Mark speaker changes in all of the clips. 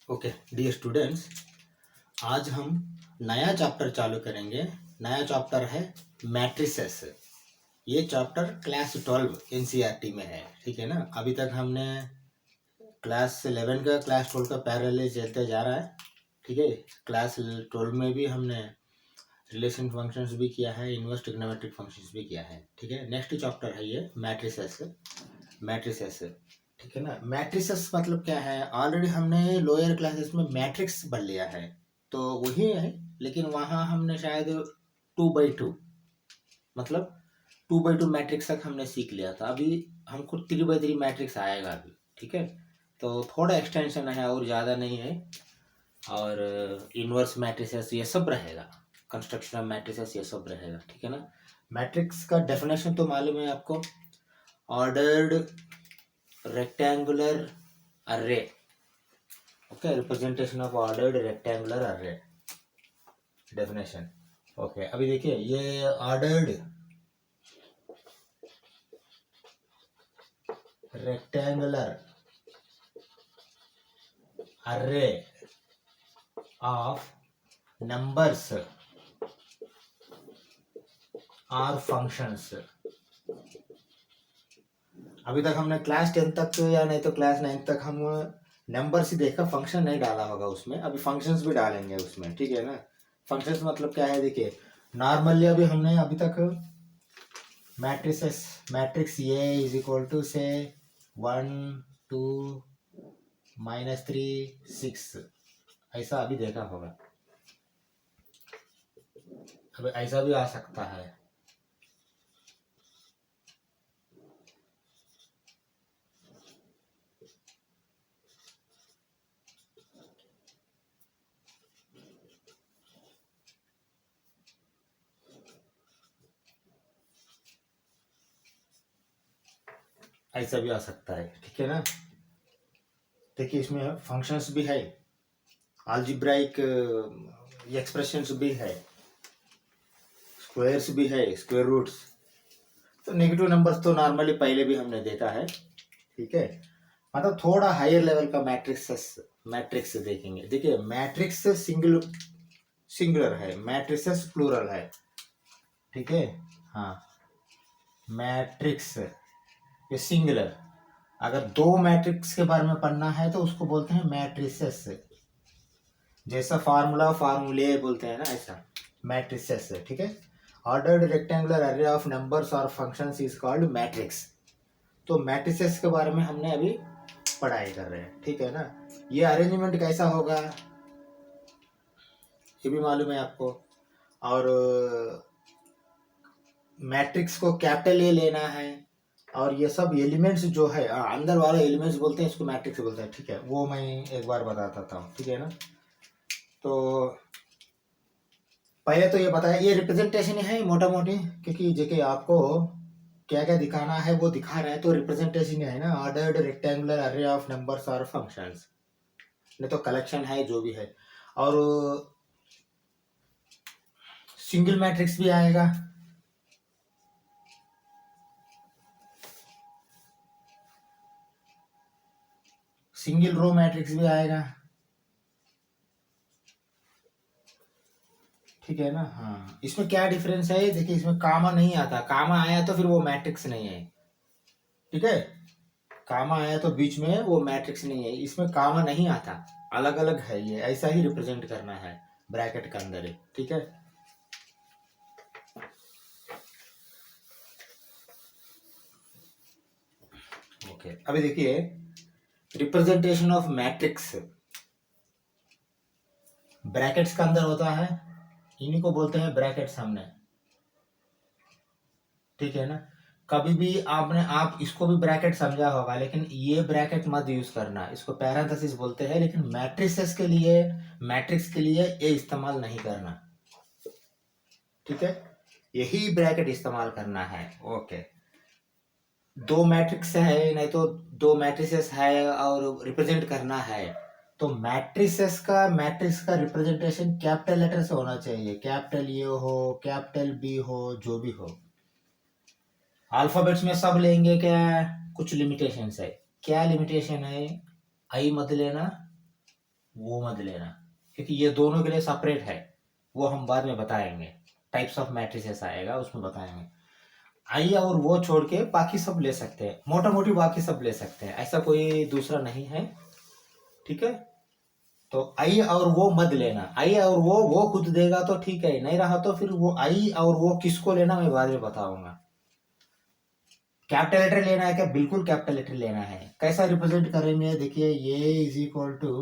Speaker 1: Okay dear students, आज हम नया चैप्टर चालू करेंगे। नया चैप्टर है मैट्रिसेस। ये चैप्टर क्लास 12 एनसीईआरटी में है, ठीक है ना। अभी तक हमने क्लास 11 का क्लास 12 का पैरेलल चलते जा रहा है, ठीक है। क्लास 12 में भी हमने रिलेशन फंक्शंस भी किया है, इनवर्स ट्रिग्नोमेट्रिक फंक्शंस भी किया है, ठीक है। नेक्स्ट चैप्टर है ये मैट्रिसेस। मैट्रिसेस, ठीक है ना। मैट्रिसेस मतलब क्या है, ऑलरेडी हमने लोअर क्लासेस में मैट्रिक्स पढ़ लिया है, तो वही है। लेकिन वहाँ हमने शायद 2/2 मतलब 2/2 मैट्रिक्स तक हमने सीख लिया था। अभी हमको 3/3 मैट्रिक्स आएगा अभी, ठीक है। तो थोड़ा एक्सटेंशन है और ज़्यादा नहीं है। और इनवर्स मैट्रिसेस ये सब रहेगा, कंस्ट्रक्शन ऑफ मैट्रिसेस ये सब रहेगा, ठीक है ना। मैट्रिक्स का डेफिनेशन तो मालूम है आपको, ordered rectangular array, okay, representation of ordered rectangular array definition। Okay अभी देखिए, ये ordered rectangular array of numbers or functions। अभी तक हमने क्लास 10 तक या नहीं तो क्लास 9 तक हम नंबर्स ही देखा, फंक्शन नहीं डाला होगा उसमें। अभी फंक्शंस भी डालेंगे उसमें, ठीक है ना। फंक्शंस मतलब क्या है, देखिए नॉर्मली अभी हमने अभी तक matrices, matrix A is equal to से 1 2 -3 6 ऐसा अभी देखा होगा। अब ऐसा भी आ सकता है, ऐसा भी आ सकता है, ठीक है ना। देखिए इसमें फंक्शंस भी है, अलजेब्राइक एक्सप्रेशंस भी है, स्क्वायर्स भी है, स्क्वायर रूट्स। तो नेगेटिव नंबर्स तो नॉर्मली पहले भी हमने देखा है, ठीक है। मतलब थोड़ा हायर लेवल का मैट्रिक्स देखेंगे। देखिए मैट्रिक्स सिंगुलर है, मैट्रिसेस प्लूरल है, ठीक है। हाँ, मैट्रिक्स ये सिंगुलर। अगर दो मैट्रिक्स के बारे में पढ़ना है तो उसको बोलते हैं मैट्रिसेस। जैसा फार्मूले बोलते हैं ना, ऐसा मैट्रिसेस, ठीक है। Ordered rectangular array of numbers और फंक्शंस इज कॉल्ड मैट्रिक्स। तो मैट्रिसेस के बारे में हमने अभी पढ़ाई कर रहे हैं, ठीक है ना। ये अरेंजमेंट कैसा होगा ये भी मालूम है आपको। और मैट्रिक्स को कैपिटल ए लेना है, और ये सब एलिमेंट्स जो है अंदर वाले एलिमेंट्स बोलते हैं, इसको मैट्रिक्स बोलते हैं, ठीक है। वो मैं एक बार बताता था, ठीक है ना। तो पहले तो ये बताया, ये रिप्रेजेंटेशन है मोटा मोटी, क्योंकि जेके आपको क्या क्या दिखाना है वो दिखा रहा है, तो रिप्रेजेंटेशन है ना, ordered rectangular array of numbers और फंक्शंस, नहीं तो कलेक्शन है जो भी है। और सिंगल मैट्रिक्स भी आएगा, सिंगल रो मैट्रिक्स भी आएगा, ठीक है ना। हाँ, इसमें क्या डिफरेंस है, देखिए इसमें कामा नहीं आता, कामा आया तो फिर वो मैट्रिक्स नहीं है, ठीक है। कामा आया तो बीच में वो मैट्रिक्स नहीं है, इसमें कामा नहीं आता, अलग अलग है, ये ऐसा ही रिप्रेजेंट करना है ब्रैकेट के अंदर ही, ठीक है। ओके अभी देखिए, रिप्रेजेंटेशन ऑफ मैट्रिक्स ब्रैकेट्स का अंदर होता है, इन्हीं को बोलते हैं ब्रैकेट्स हमने, ठीक है ना। कभी भी आप इसको भी ब्रैकेट समझा होगा, लेकिन ये ब्रैकेट मत यूज करना, इसको पैरेंथेसिस बोलते हैं। लेकिन मैट्रिसेस के लिए, मैट्रिक्स के लिए ये इस्तेमाल नहीं करना, ठीक है। यही ब्रैकेट इस्तेमाल करना है, ओके। दो मैट्रिक्स है, नहीं तो दो मैट्रिसेस है और रिप्रेजेंट करना है, तो मैट्रिक्स का रिप्रेजेंटेशन कैपिटल लेटर से होना चाहिए, कैपिटल ए हो, कैपिटल बी हो, जो भी हो। अल्फाबेट्स में सब लेंगे क्या, कुछ लिमिटेशंस है। क्या लिमिटेशन है, आई मत लेना, वो मत लेना, क्योंकि ये दोनों के लिए सेपरेट है, वो हम बाद में बताएंगे। टाइप्स ऑफ मैट्रिसेस आएगा उसमें बताएंगे। आई और वो छोड़ के बाकी सब ले सकते हैं, मोटा मोटी बाकी सब ले सकते हैं, ऐसा कोई दूसरा नहीं है, ठीक है। तो आई और वो मत लेना, आई और वो खुद देगा तो ठीक है, नहीं रहा तो फिर वो आई और वो किसको लेना मैं बाद में बताऊंगा। कैपिटल लेटर लेना है क्या? बिल्कुल कैपिटल लेटर लेना है। कैसा रिप्रेजेंट करेंगे? देखिए ये इज इक्वल टू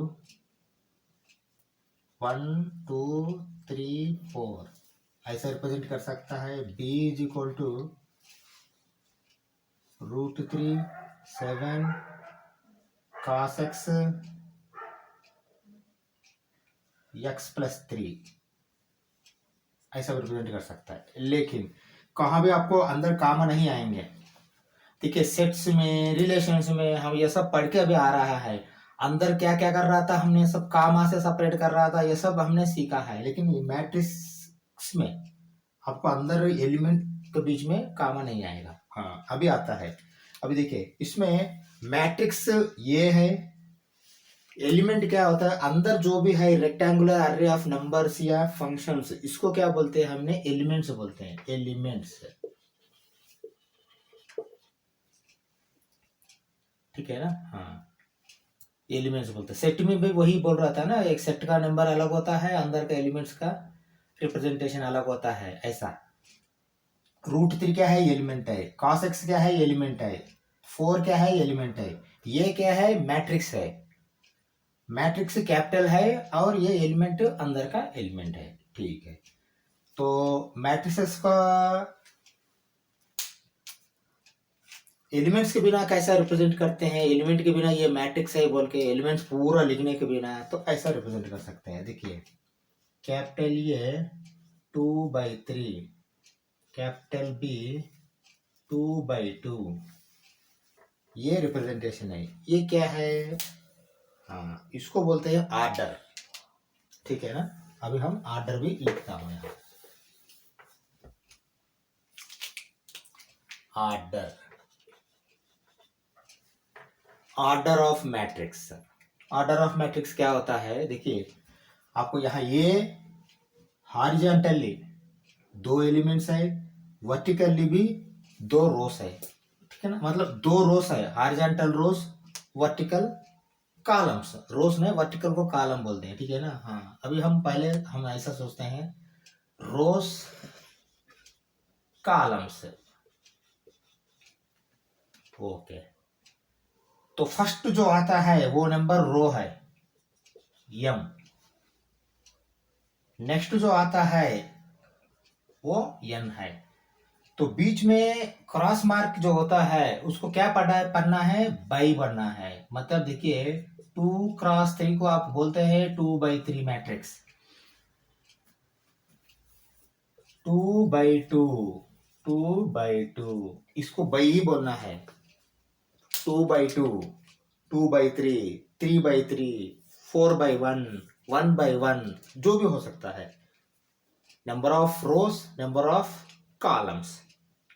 Speaker 1: 1 2 3 4, ऐसा रिप्रेजेंट कर सकता है। B is equal to √3 7 cos x x+3, ऐसा रिप्रेजेंट कर सकता है। लेकिन कहाँ भी आपको अंदर काम नहीं आएंगे, ठीक है। सेट्स में, रिलेशंस में हम ये सब पढ़ के अभी आ रहा है। अंदर क्या क्या कर रहा था हमने, सब कामा से सेपरेट कर रहा था, ये सब हमने सीखा है। लेकिन मैट्रिक्स में आपको अंदर एलिमेंट के बीच में कामा नहीं आएगा। हाँ अभी आता है। अभी देखिए इसमें मैट्रिक्स ये है, एलिमेंट क्या होता है, अंदर जो भी है रेक्टेंगुलर अर्रे ऑफ नंबर्स या फंक्शंस, इसको क्या बोलते हैं हमने? एलिमेंट्स बोलते हैं, एलिमेंट्स, ठीक है ना। हाँ एलिमेंट्स बोलते हैं। सेट में भी वही बोल रहा था ना, एक सेट का नंबर अलग होता है, अंदर का एलिमेंट्स का रिप्रेजेंटेशन अलग होता है, ऐसा। √3 क्या है? एलिमेंट है। cos x क्या है? एलिमेंट है। 4 क्या है? एलिमेंट है। ये क्या है? मैट्रिक्स है। मैट्रिक्स कैपिटल है और ये एलिमेंट अंदर का एलिमेंट है, ठीक है। तो मैट्रिसेस का एलिमेंट्स के बिना कैसा रिप्रेजेंट करते हैं? एलिमेंट के बिना ये मैट्रिक्स है बोल के एलिमेंट्स पूरा लिखने के बिना तो ऐसा रिप्रेजेंट कर सकते हैं। देखिए कैपिटल ये 2/3, कैपिटल बी 2/2, ये रिप्रेजेंटेशन है। ये क्या है? हाँ इसको बोलते हैं आर्डर, ठीक है ना। अभी हम आर्डर भी लिखता हूं यहाँ, order, order of matrix. Order of matrix क्या होता है? देखिए आपको यहाँ ये हॉरिजॉन्टली 2 एलिमेंट्स है, वर्टिकली भी 2 रोस है, ठीक है ना। मतलब 2 रोस है, हॉरिजॉन्टल रोस, वर्टिकल कॉलम्स। रोस ने वर्टिकल को कॉलम बोलते हैं, ठीक है ना। हाँ अभी हम पहले हम ऐसा सोचते हैं, रोस कॉलम्स, ओके। तो फर्स्ट जो आता है वो नंबर रो है m, नेक्स्ट जो आता है वो n है। तो बीच में क्रॉस मार्क जो होता है उसको क्या पढ़ना है? बाई पढ़ना है। मतलब देखिए 2x3 को आप बोलते हैं 2/3 मैट्रिक्स, 2/2, 2/2, इसको बाई ही बोलना है। 2/2, 2/3, 3/3, 4/1, 1/1, जो भी हो सकता है। Number of rose, number of columns,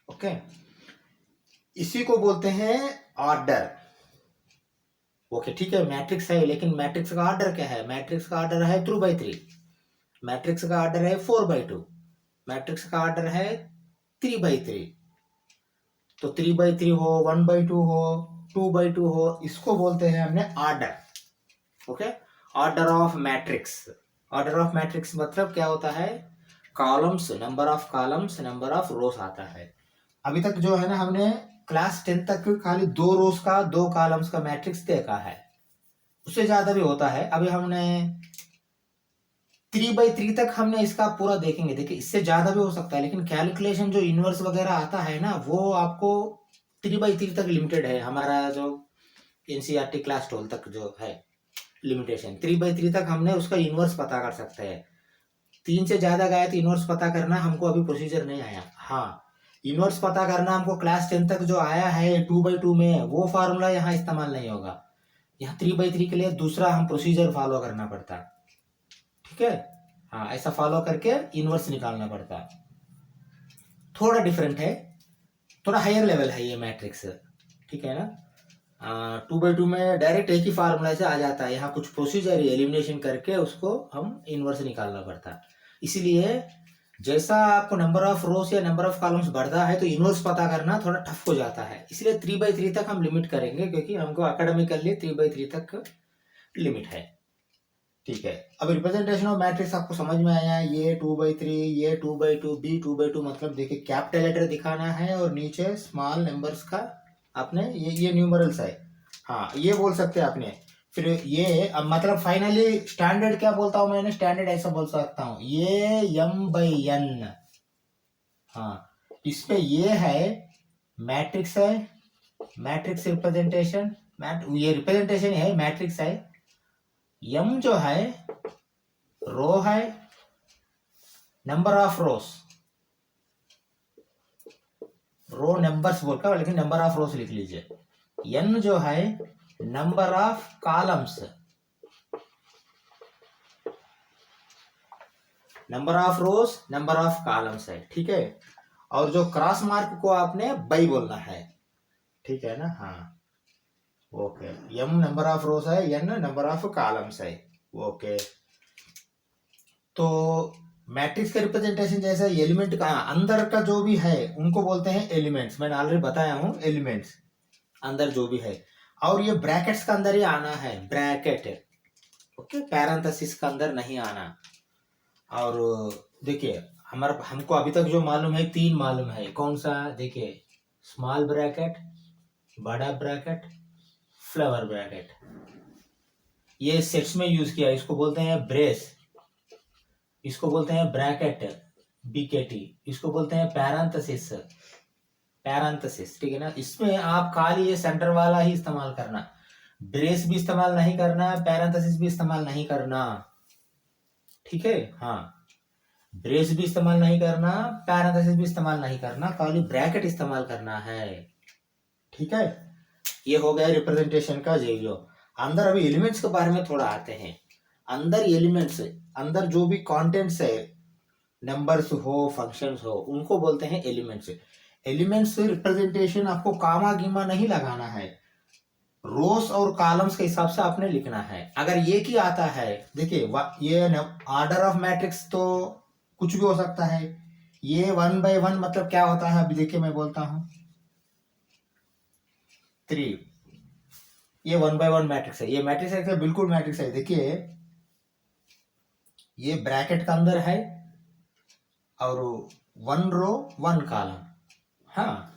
Speaker 1: okay. इसी को बोलते हैं ऑर्डर, ओके ठीक है। मैट्रिक्स है, लेकिन मैट्रिक्स का ऑर्डर क्या है? मैट्रिक्स का ऑर्डर है 2/3, मैट्रिक्स का ऑर्डर है 4/2, मैट्रिक्स का ऑर्डर है 3/3। तो 3/3 हो, 1/2 हो, 2/2 हो, इसको बोलते हैं हमने order, okay. Order of matrix, order of matrix मतलब क्या होता है? Columns, number of columns, number of rows आता है। अभी तक जो है ना हमने क्लास 10 तक खाली 2 रोस का 2 कॉलम्स का मैट्रिक्स देखा है, उससे ज्यादा भी होता है। अभी हमने 3/3 तक हमने इसका पूरा देखेंगे। देखिए इससे ज्यादा भी हो सकता है, लेकिन कैलकुलेशन जो इनवर्स वगैरह आता है ना वो आपको 3/3 तक लिमिटेड है। हमारा जो एनसीईआरटी क्लास 12 तक जो है लिमिटेशन, 3/3 तक हमने उसका इनवर्स पता कर सकते हैं। 3 से ज्यादा गया तो इनवर्स पता करना हमको अभी प्रोसीजर नहीं आया। हाँ इनवर्स पता करना हमको क्लास 10 तक जो आया है 2/2 में, वो फार्मूला यहाँ इस्तेमाल नहीं होगा। यहाँ 3/3 के लिए दूसरा हम प्रोसीजर फॉलो करना पड़ता, ठीक है। हाँ ऐसा फॉलो करके इनवर्स निकालना पड़ता, थोड़ा डिफरेंट है, थोड़ा हायर लेवल है ये मैट्रिक्स, ठीक है ना। 2/2 में डायरेक्ट एक ही फार्मूला से आ जाता है, यहाँ कुछ प्रोसीजर एलिमिनेशन करके उसको हम इन्वर्स निकालना पड़ता है। इसीलिए जैसा आपको नंबर ऑफ रोज या नंबर ऑफ कॉलम्स बढ़ता है तो इन्वर्स पता करना थोड़ा टफ हो जाता है, इसलिए 3/3 तक हम लिमिट करेंगे, क्योंकि हमको एकेडमिकली 3/3 तक लिमिट है। ठीक है, अब रिप्रेजेंटेशन ऑफ मैट्रिक्स आपको समझ में आया, ये 2/3, ये 2/2, बी 2/2, मतलब देखिए कैपिटल लेटर दिखाना है और नीचे स्मॉल नंबर्स का आपने ये न्यूमरल्स है, हाँ ये बोल सकते हैं आपने। फिर ये अब मतलब फाइनली स्टैंडर्ड क्या बोलता हूँ मैंने, स्टैंडर्ड ऐसा बोल सकता हूँ, ये m/n, हाँ इस पे ये है मैट्रिक्स है, मैट्रिक्स रिप्रेजेंटेशन, ये रिप्रेजेंटेशन है, मैट्रिक्स है। m जो है रो है, number of rows, row numbers बोलकर लेकिन नंबर ऑफ रोज लिख लीजिए। n जो है number of columns, number of rose number of columns है, ठीक है। और जो क्रॉस मार्क को आपने बाई बोलना है, ठीक है ना, हाँ ओके। m नंबर ऑफ रोज है, n नंबर ऑफ कॉलम्स है, ओके। तो मैट्रिक्स का रिप्रेजेंटेशन जैसे एलिमेंट का अंदर का जो भी है उनको बोलते हैं एलिमेंट्स, मैंने ऑलरेडी बताया हूं एलिमेंट्स अंदर जो भी है। और ये ब्रैकेट्स का अंदर ही आना है, ब्रैकेट, ओके, पैरेंथेसिस का अंदर नहीं आना। और देखिए हमको अभी तक जो मालूम है 3 मालूम है, कौन सा, देखिए स्मॉल ब्रैकेट, बड़ा ब्रैकेट, फ्लावर ब्रैकेट, ये सेट्स में यूज किया, इसको बोलते हैं ब्रेस, इसको बोलते हैं ब्रैकेट, बीकेटी, इसको बोलते हैं पैरेंथेसिस, पैरेंथेसिस, ठीक है ना। इसमें आप खाली ये सेंटर वाला ही इस्तेमाल करना, ब्रेस भी इस्तेमाल नहीं करना, पैरेंथेसिस भी इस्तेमाल नहीं करना, ठीक है, हाँ ब्रेस भी इस्तेमाल नहीं करना, पैरेंथेसिस भी इस्तेमाल नहीं करना, खाली ब्रैकेट इस्तेमाल करना है, ठीक है। ये हो गया रिप्रेजेंटेशन का जो अंदर। अभी एलिमेंट्स के बारे में थोड़ा आते हैं। अंदर एलिमेंट्स, अंदर जो भी कंटेंट्स है, नंबर्स हो फंक्शंस हो, उनको बोलते हैं एलिमेंट्स। एलिमेंट्स रिप्रेजेंटेशन आपको कामा गिमा नहीं लगाना है, रोस और कॉलम्स के हिसाब से आपने लिखना है। अगर ये की आता है, देखिए ये ऑर्डर ऑफ मैट्रिक्स तो कुछ भी हो सकता है, ये 1/1 मतलब क्या होता है, अभी देखिए मैं बोलता हूं 3, ये 1/1 मैट्रिक्स है, ये मैट्रिक्स है, बिल्कुल मैट्रिक्स है। देखिए ये ब्रैकेट का अंदर है और 1 रो 1 कॉलम, हाँ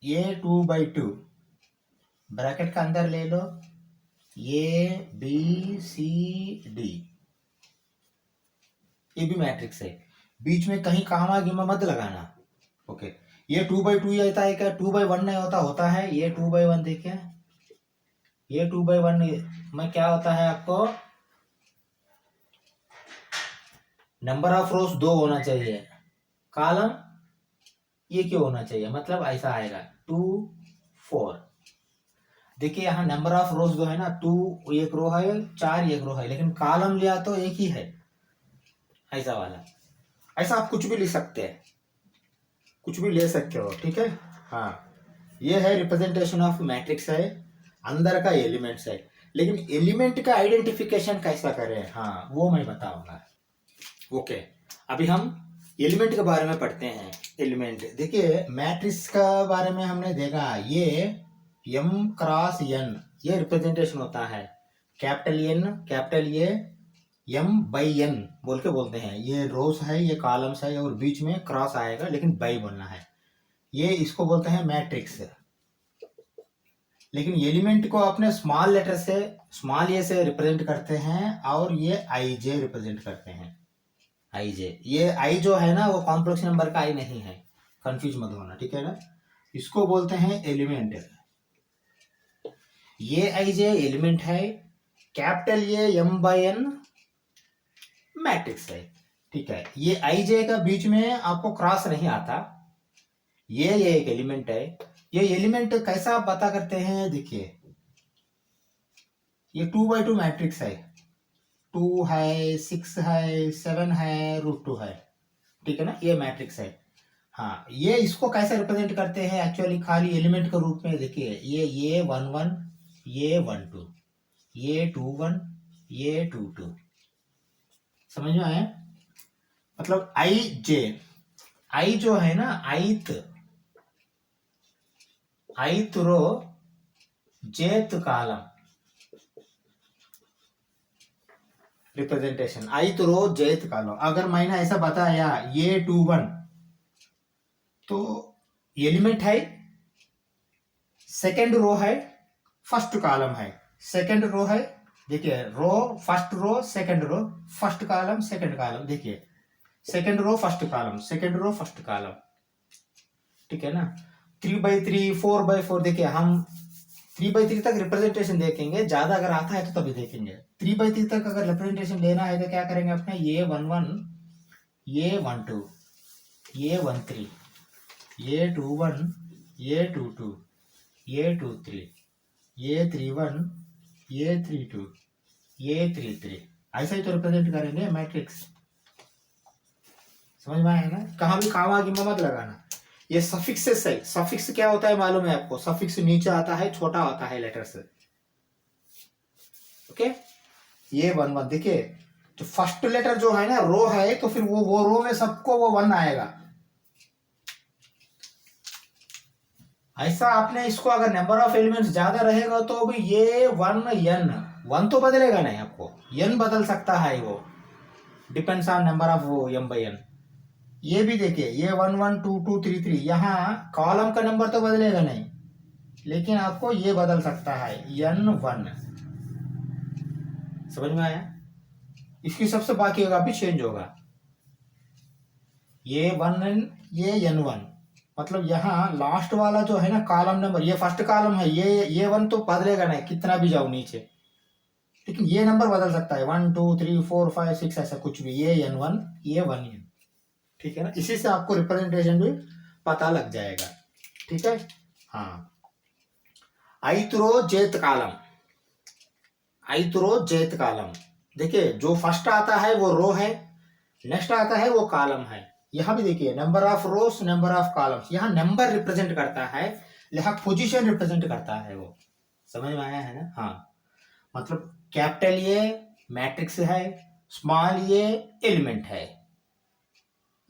Speaker 1: ये 2/2 ब्रैकेट का अंदर ले लो, ये BCD, ये भी मैट्रिक्स है, बीच में कहीं कामा गिमा मत लगाना, ओके। ये 2/2 आता है क्या, 2/1 नहीं होता, होता है ये 2/1, देखिए ये 2/1 में क्या होता है, आपको नंबर ऑफ रोज 2 होना चाहिए, कॉलम ये क्यों होना चाहिए, मतलब ऐसा आएगा 2 4। देखिए यहाँ नंबर ऑफ रोज जो है ना, 2 एक रो है, 4 एक रो है, लेकिन कॉलम लिया तो एक ही है, ऐसा वाला। ऐसा आप कुछ भी लिख सकते हैं, कुछ भी ले सकते हो, ठीक है, हाँ ये है रिप्रेजेंटेशन ऑफ मैट्रिक्स है, अंदर का एलिमेंट्स है। लेकिन एलिमेंट का आइडेंटिफिकेशन कैसा करें, हाँ वो मैं बताऊंगा, ओके। अभी हम एलिमेंट के बारे में पढ़ते हैं। एलिमेंट देखिए मैट्रिक्स का बारे में हमने देखा, ये m क्रॉस n ये रिप्रेजेंटेशन होता है, capital N capital A m/n बोल के बोलते हैं। ये रोज है, ये कॉलम्स है, और बीच में क्रॉस आएगा लेकिन बाई बोलना है, ये इसको बोलते हैं मैट्रिक्स। लेकिन एलिमेंट को अपने स्मॉल लेटर से, स्मॉल ए से रिप्रेजेंट करते हैं, और ये IJ रिप्रेजेंट करते हैं, IJ। ये I जो है ना वो कॉम्प्लेक्स नंबर का I नहीं है, कंफ्यूज मत होना, ठीक है ना। इसको बोलते हैं एलिमेंट, ये IJ एलिमेंट है, कैपिटल ये m/n मैट्रिक्स है, ठीक है। ये IJ का बीच में आपको क्रॉस नहीं आता, ये एक एलिमेंट है। ये एलिमेंट कैसा आप पता करते हैं, देखिए ये 2/2 मैट्रिक्स है, 2 है, 6 है, 7 है, √2 है, ठीक है ना, ये मैट्रिक्स है। हाँ, ये इसको कैसे रिप्रेजेंट करते हैं एक्चुअली, खाली एलिमेंट के रूप में। देखिए ये 1 1, ये 1 2, ये 2 1, ये 2 2। समझ में आया? मतलब आई जे, आई जो है ना, आईथ रो जेथ कॉलम रिप्रेजेंटेशन, आईथ रो जेथ कॉलम। अगर मैंने ऐसा बताया ये 2 1, तो एलिमेंट है, सेकंड रो है, फर्स्ट कॉलम है, सेकंड रो है। देखिए row, first row, second row, first column, second column. देखिए second row first column, second row first column, ठीक है ना। 3/3, 4/4। देखिए हम 3/3 तक रिप्रेजेंटेशन देखेंगे, ज्यादा अगर आता है तो तभी देखेंगे। 3/3 तक अगर रिप्रेजेंटेशन लेना है तो क्या करेंगे अपने, ये 1 1, ये 1 2, ये 1 3, ये 2 1, ये 2 2, ये 2 3, ये 3 1, ये 3 2, ये 3 3। ऐसा ही तो रिप्रेजेंट करेंगे मैट्रिक्स। समझ में आया ना? कहाँ भी कामा गिमा मत लगाना। ये सफिक्स है। सफिक्स क्या होता है मालूम है आपको? सफिक्स नीचे आता है, छोटा होता है लेटर से। ओके, ये 1 1। देखिए जो फर्स्ट लेटर जो है ना, रो है, तो फिर वो रो में सबको वो 1 आएगा। ऐसा आपने इसको, अगर नंबर ऑफ एलिमेंट्स ज्यादा रहेगा तो भी ये 1 n 1 तो बदलेगा नहीं, आपको n बदल सकता है, वो डिपेंड्स ऑन नंबर ऑफ वो m/n। ये भी देखिए, ये 1 1 2 2 3 3, यहाँ कॉलम का नंबर तो बदलेगा नहीं, लेकिन आपको ये बदल सकता है n 1। समझ में आया? इसकी सबसे बाकी होगा भी चेंज होगा। ये 1 n, ये n 1, मतलब यहाँ लास्ट वाला जो है ना कॉलम नंबर, ये फर्स्ट कॉलम है, ये 1 तो बदलेगा नहीं कितना भी जाओ नीचे, लेकिन ये नंबर बदल सकता है 1 2 3 4 5 6, ऐसा कुछ भी। ये n 1, ये 1 n, ठीक है ना। इसी से आपको रिप्रेजेंटेशन भी पता लग जाएगा, ठीक है। हाँ, ith रो jth कॉलम, ith रो jth कॉलम। देखिए जो फर्स्ट आता है वो रो है, नेक्स्ट आता है वो कॉलम है। यहाँ भी देखिए number of rose, number of columns, यहाँ नंबर रिप्रेजेंट करता है, यहाँ पोजीशन रिप्रेजेंट करता है वो। समझ में आया है ना? हाँ, मतलब कैपिटल ये मैट्रिक्स है, स्मॉल ये एलिमेंट है।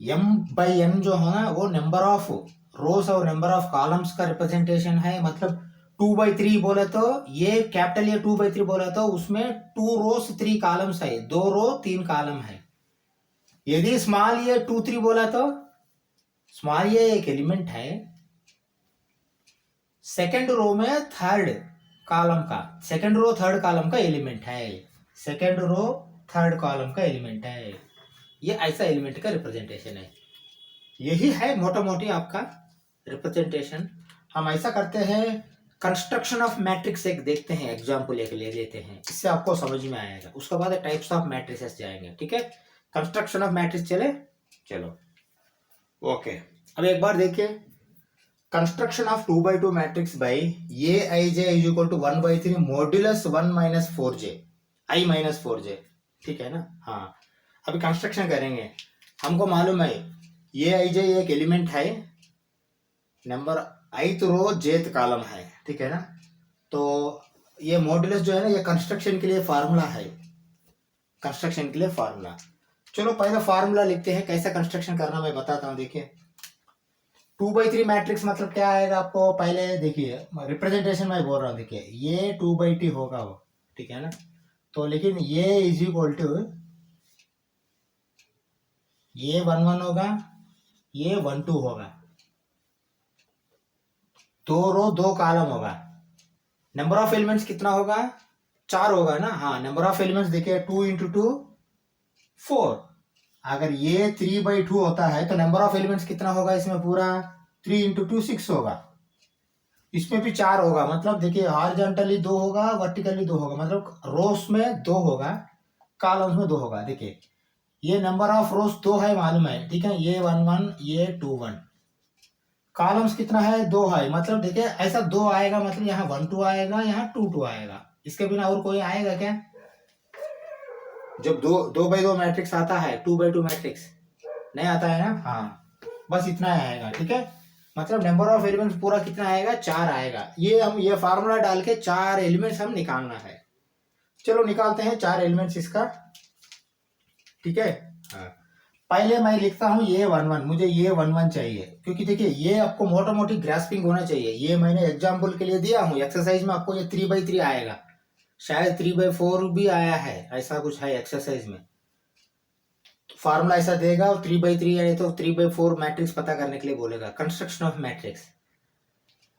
Speaker 1: m/n जो है ना, वो नंबर ऑफ रोज और नंबर ऑफ कॉलम्स का रिप्रेजेंटेशन है। मतलब 2/3 बोले तो, ये कैपिटल ये 2/3 बोले तो उसमें 2 रोज 3 कॉलम्स है, 2 रो 3 कॉलम है। यदि स्मॉल ये 2 3 बोला तो स्मॉल ये एक एलिमेंट है, सेकंड रो में थर्ड कॉलम का, सेकंड रो थर्ड कॉलम का एलिमेंट है, सेकंड रो थर्ड कॉलम का एलिमेंट है। ये ऐसा एलिमेंट का रिप्रेजेंटेशन है। यही है मोटा मोटी आपका रिप्रेजेंटेशन। हम ऐसा करते हैं, कंस्ट्रक्शन ऑफ मैट्रिक्स एक देखते हैं, एग्जाम्पल एक ले लेते हैं, इससे आपको समझ में आएगा। उसके बाद टाइप्स ऑफ मैट्रिसेस जाएंगे, ठीक है। कंस्ट्रक्शन ऑफ मैट्रिक्स चले, चलो ओके। अब एक बार देखिए, construction of 2/2 matrix by A I J is equal to 1/3 modulus 1 - 4j i - 4j, ठीक है ना। हाँ, अभी कंस्ट्रक्शन करेंगे। हमको मालूम है ये आई जे एक एलिमेंट है, नंबर ith रो jth कॉलम है, ठीक है ना। तो ये मॉड्यूलस जो है ना, ये कंस्ट्रक्शन के लिए फार्मूला है, कंस्ट्रक्शन के लिए फार्मूला। चलो पहले फार्मूला लिखते हैं, कैसा कंस्ट्रक्शन करना मैं बताता हूँ। देखिए 2/3 मैट्रिक्स मतलब क्या आएगा आपको, पहले देखिए रिप्रेजेंटेशन मैं बोल रहा हूँ। देखिए ये 2/2 होगा वो, ठीक है ना। तो लेकिन ये इज इक्वल टू, ये 1 1 होगा, ये 1 2 होगा, 2 रो 2 कॉलम होगा। नंबर ऑफ एलिमेंट्स कितना होगा, 4 होगा ना। हाँ, नंबर ऑफ एलिमेंट्स देखिए 2 × 2 4। अगर ये 3/2 होता है तो नंबर ऑफ एलिमेंट्स कितना होगा इसमें पूरा, 3 × 2 6 होगा। इसमें भी 4 होगा, मतलब देखिए हॉरिजॉन्टली 2 होगा, वर्टिकली 2 होगा, मतलब रोस में 2 होगा, कॉलम्स में 2 होगा। देखिए ये नंबर ऑफ रोज 2 है मालूम है, ठीक है। ये 1 1, ये 2 1, कॉलम्स कितना है, 2 है। मतलब देखिए ऐसा 2 आएगा, मतलब यहाँ 1 2 आएगा, यहाँ 2 2 आएगा। इसके बिना और कोई आएगा क्या? जब 2/2 मैट्रिक्स आता है, 2/2 मैट्रिक्स नहीं आता है ना। हाँ, बस इतना आएगा, ठीक है। मतलब नंबर ऑफ एलिमेंट्स पूरा कितना आएगा, 4 आएगा। ये फार्मूला डाल के 4 एलिमेंट्स हम निकालना है। चलो निकालते हैं 4 एलिमेंट्स इसका, ठीक है। हाँ, पहले मैं लिखता हूँ ये 11, मुझे ये 11 चाहिए, क्योंकि देखिए ये आपको मोटा मोटी ग्रास्पिंग होना चाहिए। ये मैंने एग्जाम्पल के लिए दिया हूँ, एक्सरसाइज में आपको ये 3/3 आएगा, शायद 3/4 भी आया है, ऐसा कुछ है एक्सरसाइज में। फार्मूला ऐसा देगा और 3/3 यानी तो 3/4 मैट्रिक्स पता करने के लिए बोलेगा, कंस्ट्रक्शन ऑफ मैट्रिक्स।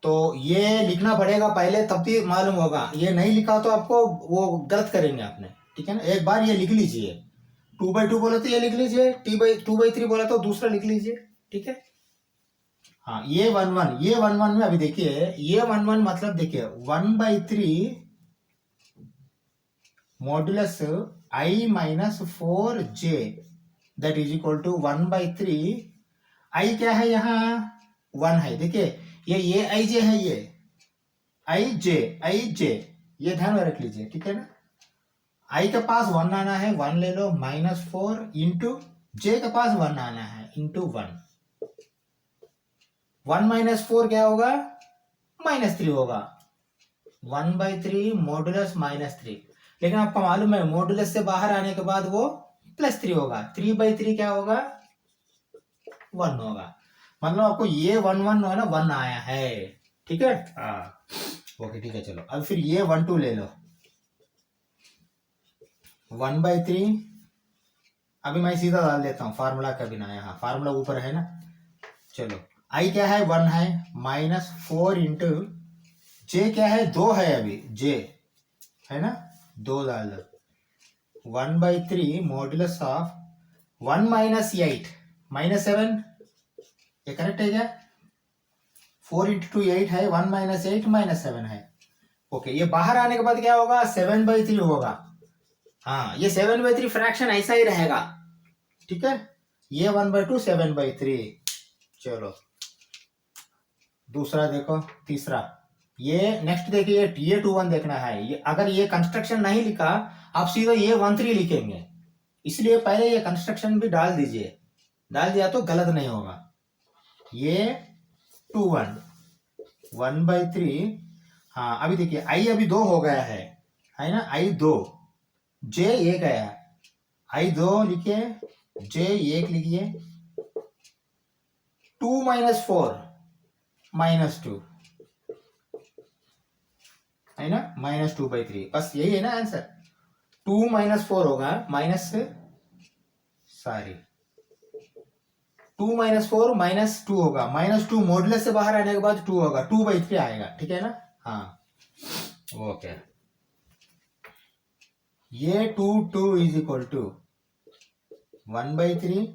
Speaker 1: तो ये लिखना पड़ेगा पहले, तब भी मालूम होगा। ये नहीं लिखा तो आपको वो गलत करेंगे आपने, ठीक है ना। एक बार ये लिख लीजिए, 2/2 बोला तो ये लिख लीजिए, 2/3 बोला तो दूसरा लिख लीजिए, ठीक है। हाँ, ये 11, ये 11 में अभी देखिए, ये 11 मतलब देखिए 1/3 modulus I minus 4J that is equal to 1/3। I क्या है, यहाँ 1 है, देखिए ये आई जे है, ये आई जे, ये ध्यान में रख लीजिए, ठीक है ना। आई के पास 1 आना है, 1 ले लो, -4 इंटू जे के पास 1 आना है, इंटू 1। 1 - 4 क्या होगा, -3 होगा। 1/3 मॉडुलस -3, लेकिन आपको मालूम है मॉडुलस से बाहर आने के बाद वो +3 होगा। 3/3 क्या होगा, 1 होगा। मतलब आपको ये 1 है ना, 1 आया है, ठीक है। हाँ, ओके, ठीक है। चलो अब फिर ये 12 ले लो, 1/3। अभी मैं सीधा डाल देता हूँ फार्मूला का बिना, यहाँ फार्मूला ऊपर है ना। चलो आई क्या है, 1 है, -4 इंटू जे क्या है, 2 है, अभी जे है ना, 2 डाल दो। 1/3 मॉड्यूलस ऑफ 1 - 8 -7, ये करेक्ट है क्या। 4 इंटू 2 8 है, 1 - 8 -7 है। ओके, ये बाहर आने के बाद क्या होगा, 7/3 होगा। हाँ, ये 7/3 फ्रैक्शन ऐसा ही रहेगा, ठीक है। ये 1/2 7/3। चलो दूसरा देखो, तीसरा, ये नेक्स्ट देखिए, ये 2 1 देखना है। ये अगर ये कंस्ट्रक्शन नहीं लिखा, आप सीधा ये 1 3 लिखेंगे, इसलिए पहले ये कंस्ट्रक्शन भी डाल दीजिए। डाल दिया तो गलत नहीं होगा। ये 2 1 1/3। हाँ, अभी देखिए आई अभी 2 हो गया है ना, आई 2, जे 1 आया, आई 2 लिखिए, जे 1 लिखिए। 2 - 4 -2 है ना, -2/3, बस यही है ना आंसर। 2 - 4 होगा, सॉरी 2 - 4 -2 होगा, -2 मॉडुलस से बाहर आने के बाद 2 होगा, 2/3 आएगा, ठीक है ना। हाँ, ओके। ये 2 इज इक्वल टू 1/3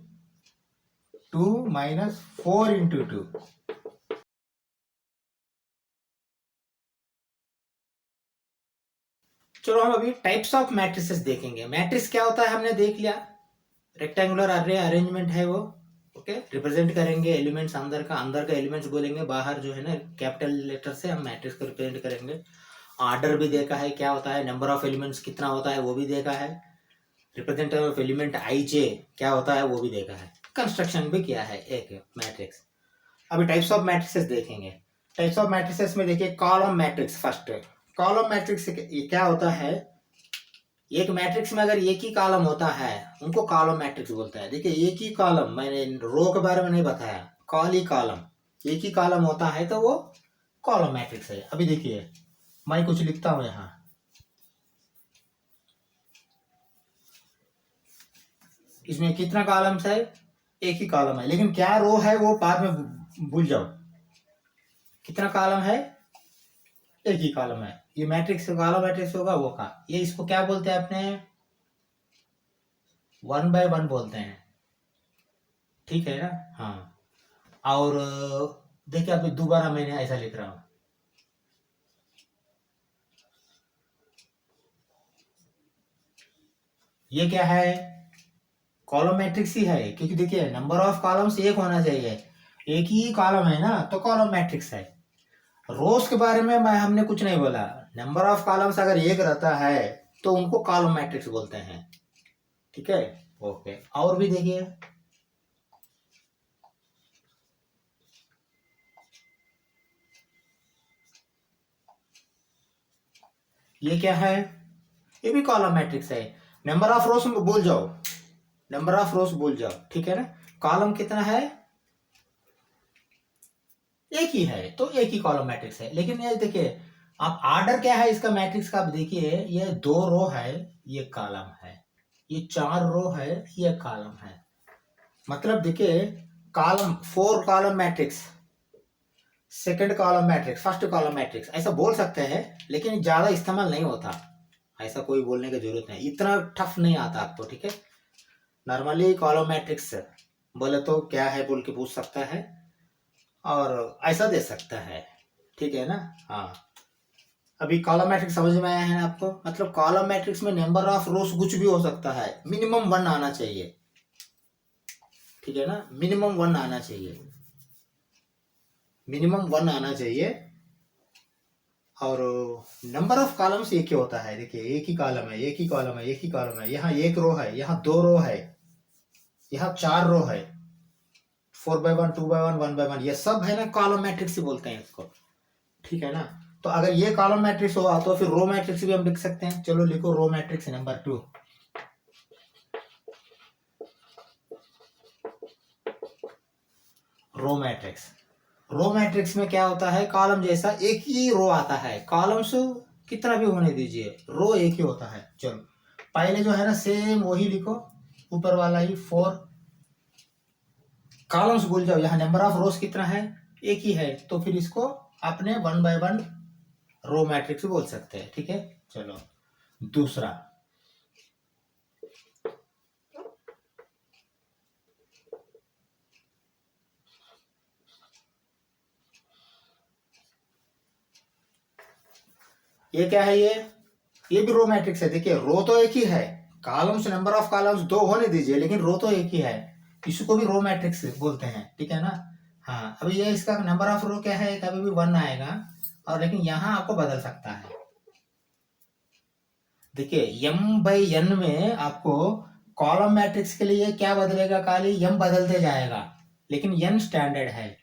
Speaker 1: 2 - 4 इंटू 2। चलो हम अभी टाइप्स ऑफ मैट्रिसेस देखेंगे। मैट्रिक्स क्या होता है हमने देख लिया, रेक्टेंगुलर अर्रे अरेंजमेंट है वो, ओके। रिप्रेजेंट करेंगे एलिमेंट्स, अंदर का एलिमेंट्स बोलेंगे, बाहर जो है ना कैपिटल लेटर से हम मैट्रिक्स को रिप्रेजेंट करेंगे। ऑर्डर भी देखा है क्या होता है, नंबर ऑफ एलिमेंट्स कितना होता है वो भी देखा है, रिप्रेजेंटेटिव ऑफ एलिमेंट आई जे क्या होता है वो भी देखा है, कंस्ट्रक्शन भी किया है एक मैट्रिक्स। अभी टाइप्स ऑफ मैट्रिसेस देखेंगे। टाइप्स ऑफ मैट्रिसेस में देखिए column matrix first. Column matrix क्या होता है, एक मैट्रिक्स में अगर एक ही कॉलम होता है उनको कॉलम मैट्रिक्स बोलता है। देखिए एक ही कॉलम, मैंने रो के बारे में नहीं बताया, खाली कॉलम, एक ही कॉलम होता है तो वो कॉलम मैट्रिक्स है। अभी देखिए मैं कुछ लिखता हूं यहाँ, इसमें कितना कॉलम्स है, एक ही कॉलम है, लेकिन क्या रो है वो बाद में भूल जाओ। कितना कॉलम है, एक ही कॉलम है। ये मैट्रिक्स कॉलम मैट्रिक्स होगा वो का, ये इसको क्या बोलते हैं अपने, 1/1 बोलते हैं, ठीक है ना। हाँ, और देखिए अभी दोबारा मैंने ऐसा लिख रहा हूं, ये क्या है, कॉलम मैट्रिक्स ही है, क्योंकि देखिए नंबर ऑफ कॉलम्स एक होना चाहिए, एक ही कॉलम है ना तो कॉलम मैट्रिक्स है। रोज के बारे में मैं हमने कुछ नहीं बोला, नंबर ऑफ कॉलम्स अगर एक रहता है तो उनको कॉलम मैट्रिक्स बोलते हैं, ठीक है। ओके, और भी देखिए, ये क्या है, ये भी कॉलम मैट्रिक्स है। नंबर ऑफ रोज भूल जाओ, नंबर ऑफ रोज भूल जाओ, ठीक है ना। कॉलम कितना है, एक ही है, तो एक ही कॉलम मैट्रिक्स है। लेकिन ये देखिए आप आर्डर क्या है इसका मैट्रिक्स का, आप देखिए ये 2 रो है, ये कॉलम है, ये 4 रो है, ये कॉलम है। मतलब देखिए column 4 column matrix, second column matrix, first column matrix, ऐसा बोल सकते हैं। लेकिन ज्यादा इस्तेमाल नहीं होता, ऐसा कोई बोलने की जरूरत नहीं, इतना टफ नहीं आता आपको, ठीक है। नॉर्मली कॉलम मैट्रिक्स बोले तो क्या है बोल के पूछ सकता है, और ऐसा दे सकता है, ठीक है ना। हाँ, अभी कॉलम मैट्रिक्स समझ में आया है ना आपको। मतलब कॉलम मैट्रिक्स में नंबर ऑफ रोज कुछ भी हो सकता है, मिनिमम 1 आना चाहिए, ठीक है ना। मिनिमम 1 आना चाहिए, मिनिमम 1 आना चाहिए। और नंबर ऑफ कॉलम्स एक ही होता है, देखिए एक ही कॉलम है, एक ही कॉलम है, एक ही कॉलम है। यहाँ 1 रो है, यहाँ 2 रो है, यहाँ 4 रो है, 4x1, 2x1, 1x1, ये सब है ना कॉलम मैट्रिक्स ही बोलते हैं इसको, ठीक है ना। तो अगर ये कॉलम मैट्रिक्स होगा तो फिर रो मैट्रिक्स भी हम लिख सकते हैं। चलो लिखो row matrix number 2। Row matrix, row matrix में क्या होता है, कॉलम जैसा एक ही रो आता है, कॉलम्स कितना भी होने दीजिए, रो एक ही होता है। चलो पहले जो है ना सेम वही लिखो, ऊपर वाला ही 4 कॉलम्स भूल जाओ। यहाँ नंबर ऑफ रोज कितना है, एक ही है, तो फिर इसको अपने 1x1 रो मैट्रिक्स बोल सकते हैं, ठीक है। चलो दूसरा, ये क्या है, ये भी रो मैट्रिक्स है। देखिए रो तो एक ही है, कॉलम्स नंबर ऑफ कॉलम्स 2 होने दीजिए, लेकिन रो तो एक ही है, इसको भी रो मैट्रिक्स बोलते हैं, ठीक है ना। हाँ, अभी ये इसका नंबर ऑफ रो क्या है, कभी भी 1 आएगा, और लेकिन यहाँ आपको बदल सकता है। देखिए m/n में आपको कॉलम मैट्रिक्स के लिए क्या बदलेगा, खाली m बदलते जाएगा, लेकिन n स्टैंडर्ड है।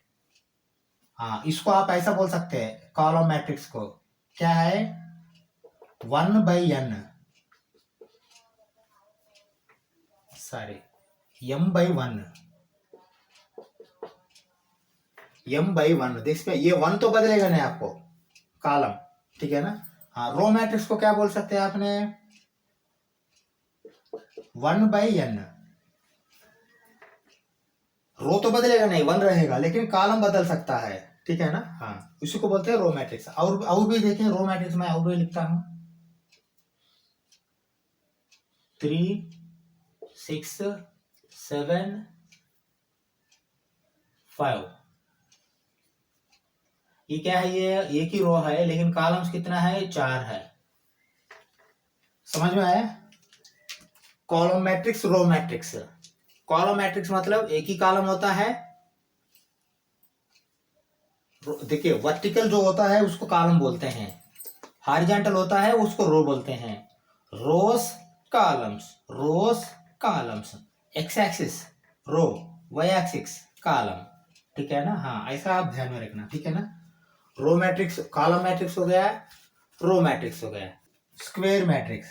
Speaker 1: हाँ, इसको आप ऐसा बोल सकते हैं कॉलम मैट्रिक्स को, क्या है 1/n, सॉरी m/1, m/1 देख पे ये 1 तो बदलेगा नहीं आपको कॉलम, ठीक है ना। हाँ, रो मैट्रिक्स को क्या बोल सकते हैं आपने 1/n, रो तो बदलेगा नहीं 1 रहेगा, लेकिन कॉलम बदल सकता है, ठीक है ना। हाँ, इसी को बोलते हैं रो मैट्रिक्स। और भी देखें रो मैट्रिक्स में और भी लिखता हूं 3 6 7 5, ये क्या है, ये एक ही रो है, लेकिन कॉलम्स कितना है, 4 है। समझ में आया, column matrix row matrix. Column matrix मतलब एक ही कॉलम होता है, देखिए वर्टिकल जो होता है उसको कॉलम बोलते हैं, हॉरिजॉन्टल होता है उसको रो बोलते हैं। रोज कॉलम्स, रोज कॉलम्स, एक्स एक्सिस रो, वाई एक्सिस कॉलम, ठीक है ना। हाँ, ऐसा आप ध्यान में रखना, ठीक है ना। रो मैट्रिक्स कॉलम मैट्रिक्स हो गया, रो मैट्रिक्स हो गया। Square matrix,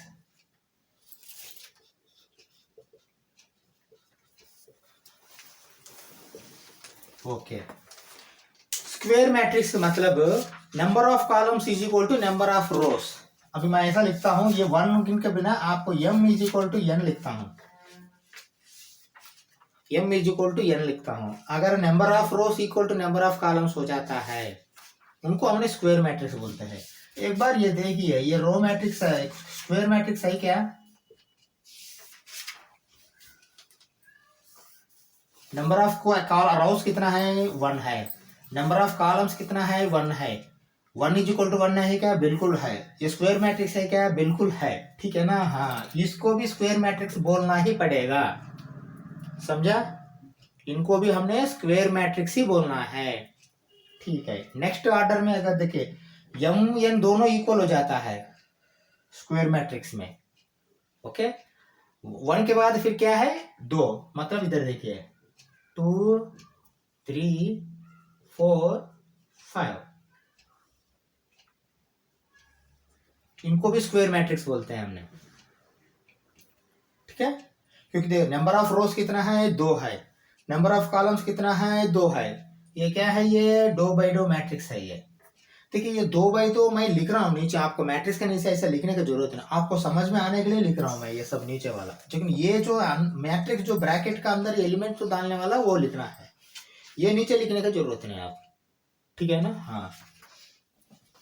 Speaker 1: okay. Square matrix मतलब number of columns is equal to number of rows. अभी मैं ऐसा लिखता हूं, ये 1 के बिना आपको m is equal to n लिखता हूं, m is equal to n लिखता हूं। अगर number of rows equal to number of columns हो जाता है, उनको हमने स्क्वायर मैट्रिक्स बोलते हैं। एक बार ये देखिए, ये रो मैट्रिक्स है, स्क्वायर मैट्रिक्स है क्या, नंबर ऑफ रोज कितना है 1 है, नंबर ऑफ कॉलम्स कितना है 1 है, 1 इज इक्वल टू 1 है क्या, बिल्कुल है। ये स्क्वायर मैट्रिक्स है क्या, बिल्कुल है, ठीक है ना। हाँ, इसको भी स्क्वायर मैट्रिक्स बोलना ही पड़ेगा, समझा। इनको भी हमने स्क्वायर मैट्रिक्स ही बोलना है, ठीक है। नेक्स्ट ऑर्डर में अगर देखे m n दोनों इक्वल हो जाता है स्क्वायर मैट्रिक्स में, ओके। 1 के बाद फिर क्या है 2, मतलब इधर देखिए 2 3 4 5, इनको भी स्क्वायर मैट्रिक्स बोलते हैं हमने, ठीक है। क्योंकि देखो नंबर ऑफ रोज कितना है, 2 है, नंबर ऑफ कॉलम्स कितना है, 2 है। ये क्या है, ये 2x2 मैट्रिक्स है ये। देखिए ये 2x2 मैं लिख रहा हूँ नीचे, आपको मैट्रिक्स के नीचे ऐसा लिखने की जरूरत नहीं, आपको समझ में आने के लिए लिख रहा हूँ मैं ये सब नीचे वाला। लेकिन ये जो मैट्रिक्स जो ब्रैकेट का अंदर एलिमेंट जो डालने वाला वो लिखना है, ये नीचे लिखने की जरूरत नहीं आप, ठीक है ना। हाँ,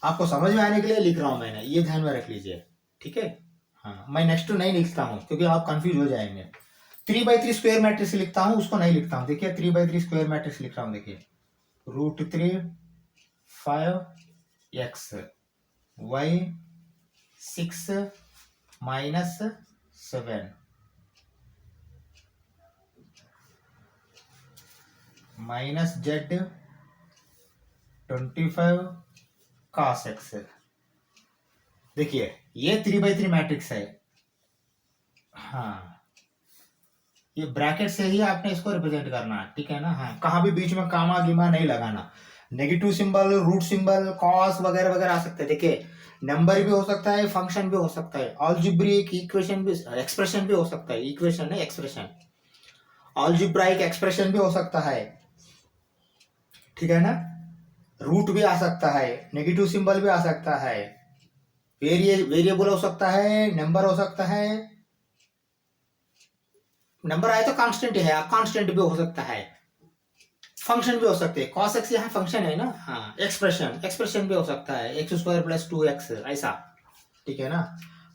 Speaker 1: आपको समझ में आने के लिए लिख रहा हूँ मैंने, ये ध्यान में रख लीजिए, ठीक है। हाँ, मैं नेक्स्ट नहीं लिखता हूँ क्योंकि आप कंफ्यूज हो जाएंगे। 3x3 स्क्वायर मैट्रिक्स लिखता हूँ, उसको नहीं लिखता हूँ। देखिए 3x3 स्क्वायर मैट्रिक्स लिख रहा हूँ, देखिए √3 5x y 6 - 7 -z 25 cos x। देखिए ये 3x3 मैट्रिक्स है। हाँ, ये ब्रैकेट से ही आपने इसको रिप्रेजेंट करना है, ठीक है ना। हाँ, कहाँ भी बीच में कामा गिमा नहीं लगाना, negative symbol, root symbol, cos वगैरह वगैरह आ सकते हैं। देखिए नंबर भी हो सकता है, फंक्शन भी हो सकता है, अलजेब्रिक इक्वेशन भी, एक्सप्रेशन भी हो सकता है, इक्वेशन है एक्सप्रेशन, अलजेब्राइक एक्सप्रेशन भी हो सकता है, ठीक है ना। रूट भी आ सकता है, नेगेटिव सिंबल भी आ सकता है, वेरिएबल हो सकता है, नंबर हो सकता है। नंबर आए तो कांस्टेंट है, कांस्टेंट भी हो सकता है, फंक्शन भी हो सकते हैं। cos x यहाँ फंक्शन है ना। हाँ, एक्सप्रेशन भी हो सकता है, x² + 2x ऐसा, ठीक है ना।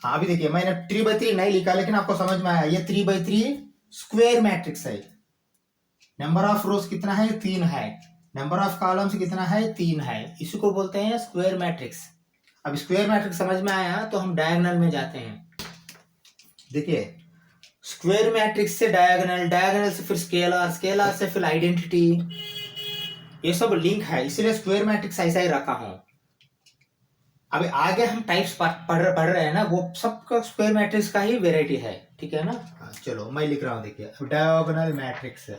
Speaker 1: हाँ, अभी देखिए मैंने 3x3 नहीं लिखा, लेकिन आपको समझ में आया, ये 3x3 स्क्वायर मैट्रिक्स है। नंबर ऑफ रोज कितना है, 3 है, नंबर ऑफ कॉलम्स कितना है, 3 है, इसी को बोलते हैं स्क्वायर मैट्रिक्स। अब स्क्वायर मैट्रिक्स समझ में आया तो हम डायगोनल में जाते हैं। देखिए स्क्वायर मैट्रिक्स से डायगोनल, डायगोनल से फिर स्केलर, स्केलर से फिर आइडेंटिटी, ये सब लिंक है, इसलिए स्क्वायर मैट्रिक्स ऐसा ही रखा हूं। अभी आगे हम टाइप्स पढ़ रहे हैं ना, वो सब स्क्वायर मैट्रिक्स का ही वेराइटी है, ठीक है ना। हाँ, चलो मैं लिख रहा हूं, देखिए डायगोनल मैट्रिक्स।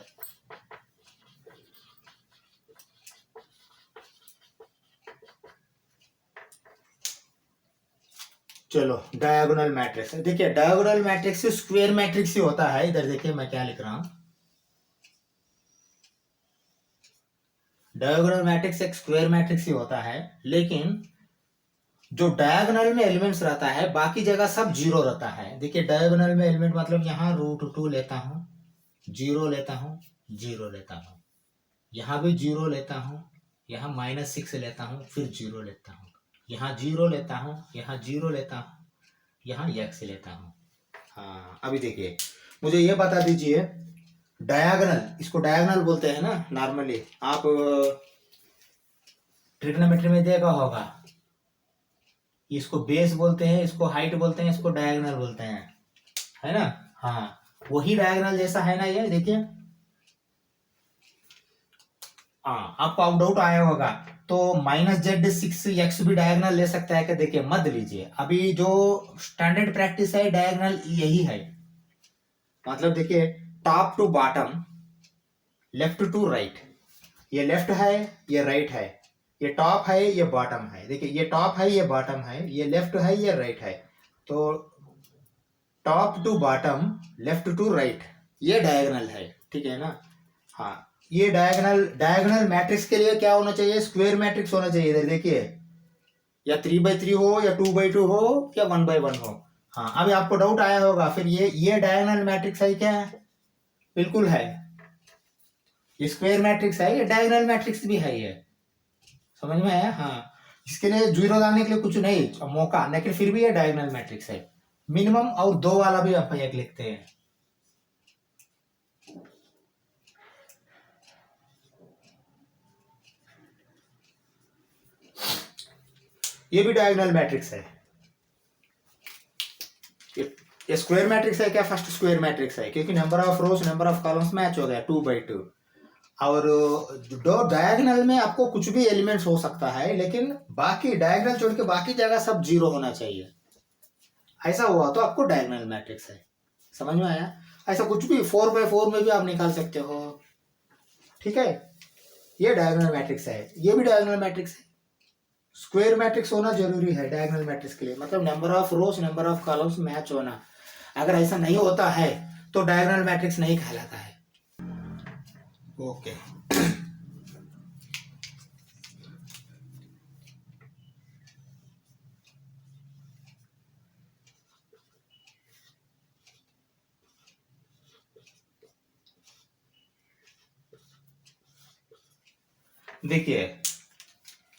Speaker 1: चलो डायगोनल मैट्रिक्स, देखिए डायगोनल मैट्रिक्स स्क्वायर मैट्रिक्स ही होता है। इधर देखिए मैं क्या लिख रहा हूं, डायगोनल मैट्रिक्स एक स्क्वायर मैट्रिक्स ही होता है, लेकिन जो डायगोनल में एलिमेंट्स रहता है बाकी जगह सब जीरो रहता है। देखिए डायगोनल में एलिमेंट मतलब यहाँ √2 लेता हूँ, 0 लेता हूँ, 0 लेता हूँ, यहाँ भी 0 लेता हूँ, यहाँ -6 लेता हूँ, फिर 0 लेता हूँ, यहाँ 0 लेता हूँ, यहाँ 0 लेता हूँ, यहाँ x लेता हूँ। हाँ, अभी देखिए मुझे ये बता दीजिए, डायगोनल, इसको डायगोनल बोलते हैं ना नॉर्मली, आप ट्रिग्नोमेट्री में देखा होगा, इसको बेस बोलते हैं, इसको हाइट बोलते हैं, इसको डायगोनल बोलते हैं, है ना। हाँ, वही डायगोनल जैसा है ना ये, देखिए। हाँ, आपको आउट डाउट आया होगा तो -z6x भी डायगोनल ले सकता है क्या, देखिए मत लीजिए, अभी जो स्टैंडर्ड प्रैक्टिस है डायगोनल यही है। मतलब देखिए top to bottom, left to right, ये लेफ्ट है, ये राइट है, ये टॉप है, ये बॉटम है। देखिए ये टॉप है, ये बॉटम है, ये लेफ्ट है, ये राइट है, तो top to bottom, left to right, ये डायगोनल है, ठीक है ना। हाँ, ये डायगोनल मैट्रिक्स के लिए क्या होना चाहिए, स्क्वायर मैट्रिक्स होना चाहिए। इधर देखिए या 3x3 हो, या 2x2 हो, या 1x1 हो। हाँ, अभी आपको डाउट आया होगा फिर ये डायगोनल मैट्रिक्स है क्या, बिल्कुल है, ये स्क्वायर मैट्रिक्स है, ये डायगोनल मैट्रिक्स भी है, ये समझ में आया। हाँ, इसके लिए 0 डालने के लिए कुछ नहीं मौका, लेकिन फिर भी ये डायगोनल मैट्रिक्स है। मिनिमम और 2 वाला भी आप एक लिखते हैं। ये भी डायगोनल मैट्रिक्स है, ये स्क्वायर मैट्रिक्स है क्या, फर्स्ट स्क्वायर मैट्रिक्स है, क्योंकि number of rose number of columns match हो गया 2x2। और दो डायगोनल में आपको कुछ भी एलिमेंट्स हो सकता है, लेकिन बाकी डायगोनल छोड़ के बाकी जगह सब 0 होना चाहिए। ऐसा हुआ तो आपको डायगोनल मैट्रिक्स है, समझ में आया। ऐसा कुछ भी 4x4 में भी आप निकाल सकते हो, ठीक है। ये डायगोनल मैट्रिक्स है, ये भी डायगोनल मैट्रिक्स है, स्क्वायर मैट्रिक्स होना जरूरी है डायगोनल मैट्रिक्स के लिए, मतलब number of rose number of columns match होना। अगर ऐसा नहीं होता है तो डायगोनल मैट्रिक्स नहीं कहलाता है। ओके देखिए,